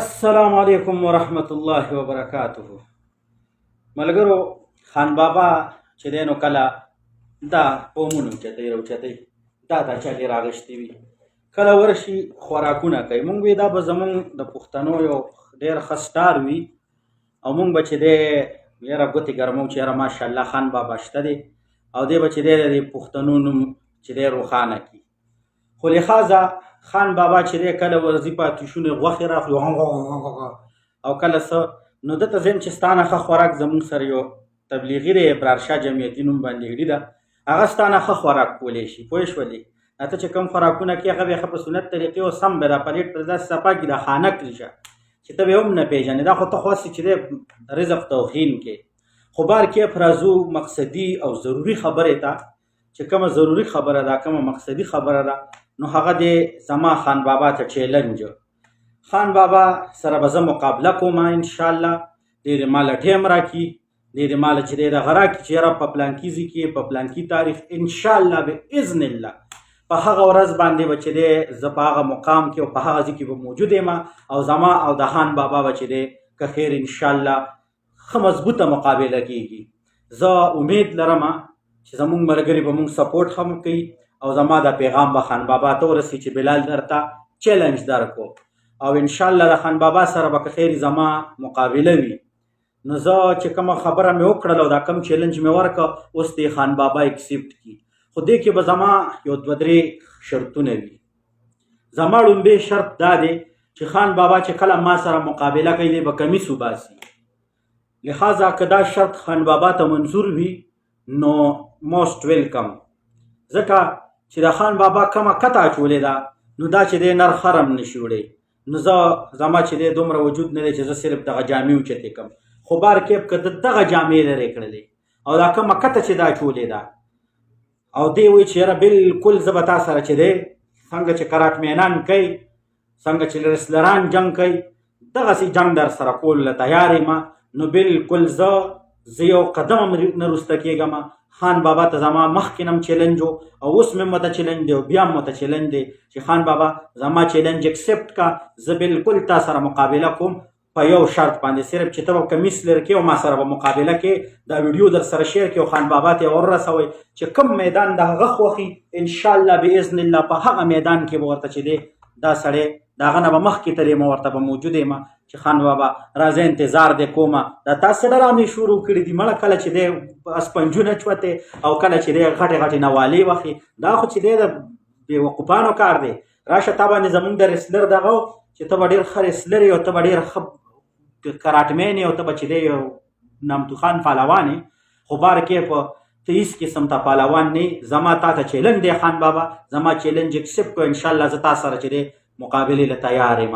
السلام علیکم ورحمت الله وبرکاته. ملګرو، خان بابا چې دی نو کله دا پومونه اوچتوي راوچتوي دا دا چا ډېر اغوښتي وي، کله ورشي خوراکونه کوي. مونږ وی دا به زمونږ د پښتنو یو ډېر ښه سټار وي او مونږ به چې دی یاره ګوتې ګرمو چې یاره ماشاءالله خان بابا شته دی او دی به چې دی د پښتنو نوم چې دی روښانه کړي. خو لحاظه خان بابا چې دی کله ورځي په اتیشونو غوښې راخلي او کله څه نو ده ته زم چې ستا نه ښه خوراک زموږ سره یو تبلیغي دی ابرارشاه جمعیتي نوم باندې هډي ده، هغه ستا نه ښه خوراک کولی شي. پوه شولې؟ ته چې کوم خوراکونه کوې هغه به یې ښه په سنت طریقې او سم به دا پلیټ پر داسې صفا کړي، دا خانه کړي شه چې ته به یې هم نه پېژنې. دا خو ته خو هسې چې دی رزق توهین کې. خو بار کیف راځو مقصدي او ضروري خبرې ته چې کومه ضروري خبره ده، کومه مقصدي خبره ده، نو هغه د زما خان بابا ته چیلنج. خان بابا سره به زه مقابله کوم انشاءالله. ډېرې ماله ټیم راکړي، ډېرې ماله چې دی دغه راکړي چې یاره په پلانکي ځای کې په پلانکي تاریخ انشاءالله باذن الله په هغه ورځ باندې به چې دی زه په هغه مقام کې او په هغه ځای کې به موجود یم او زما او د خان بابا به چې دی که خیر انشاءالله ښه مضبوطه مقابله کېږي. زه امید لرم چې زمونږ ملګري به مونږ سپورټ هم کوي او زما د پیغام به خان بابا ته ورسي چې بلال درته چیلنج درکو او انشاءالله د خان بابا سره به که خیر زما مقابله وي. نو زه چې کومه خبره مې وکړله او دا کوم چیلنج مې ورکړه اوس د خان بابا اکسپټ کړي. خو دې کې به زما یو دوه درې شرطونه وي. زما لومبی شرط دا دی چې خان بابا چې کله ما سره مقابله کوي دی به کمیس وباسي. لحاظه که دا شرط خان بابا ته منظور وي نو موسټ ویلکم، ځکه چې د خان بابا کومه کته اچولې ده نو دا چې دی نر خرم نشي وړی. نو زما چې دی دومره وجود نه دی چې زه صرف دغه جامې اوچتې کړم. خو بار کیف که دغه جامې لرې کړلې او دا کومه کته چې دا اچولې ده او دی وایي چې یاره بلکل زه به تا سره چې دی څنګه چې کراټ مینان کوي، څنګه چې ریسلران جنګ کوي، دغسې جنګ در سره کولو له تیار یم. نو بلکل زه یو قدم هم نه وروسته کېږم. خان بابا ته زما مخکې هم چیلنج او اوس مې ورته چیلنج دی او بیا هم ورته چیلنج دی چې خان بابا زما چیلنج اکسپټ کا، زه بلکل تا سره مقابله کوم په یو شرط باندې، صرف چې ته به کمیس لرې کې او ما سره به مقابله کې دا ویډیو در سره شیر کې او خان بابا ته یې ورسوئ چې کوم میدان د هغه خوښي انشاءالله باذن الله په هغه میدان کې به ورته چې دی دا سړی د هغه نه به مخکې تر یم ورته به موجود یم چې خان بابا راځه انتظار دی کومه. دا تاسو ډرامې شروع کړي دي مړه، کله چې دی اسپنجونه چوتې او کله چې دی غټې غټې نوالې وخي، دا خو چې دی د بېوقوفانو کار دی. راشه تا باندې زمونږ د ریسلر دغه چې ته به ډېر ښه ریسلر یې او ته به ډېر ښه کراټمین یې او ته به چې دی یو نامتو خان پهلوان یې. خو بار کیف ته هېڅ قسم ته پهلوان نه یې. زما تا ته چیلنج دی خان بابا، زما چیلنج اکسپټ کړو. انشاءالله زه تا سره چې دی مقابلې له تیار یم.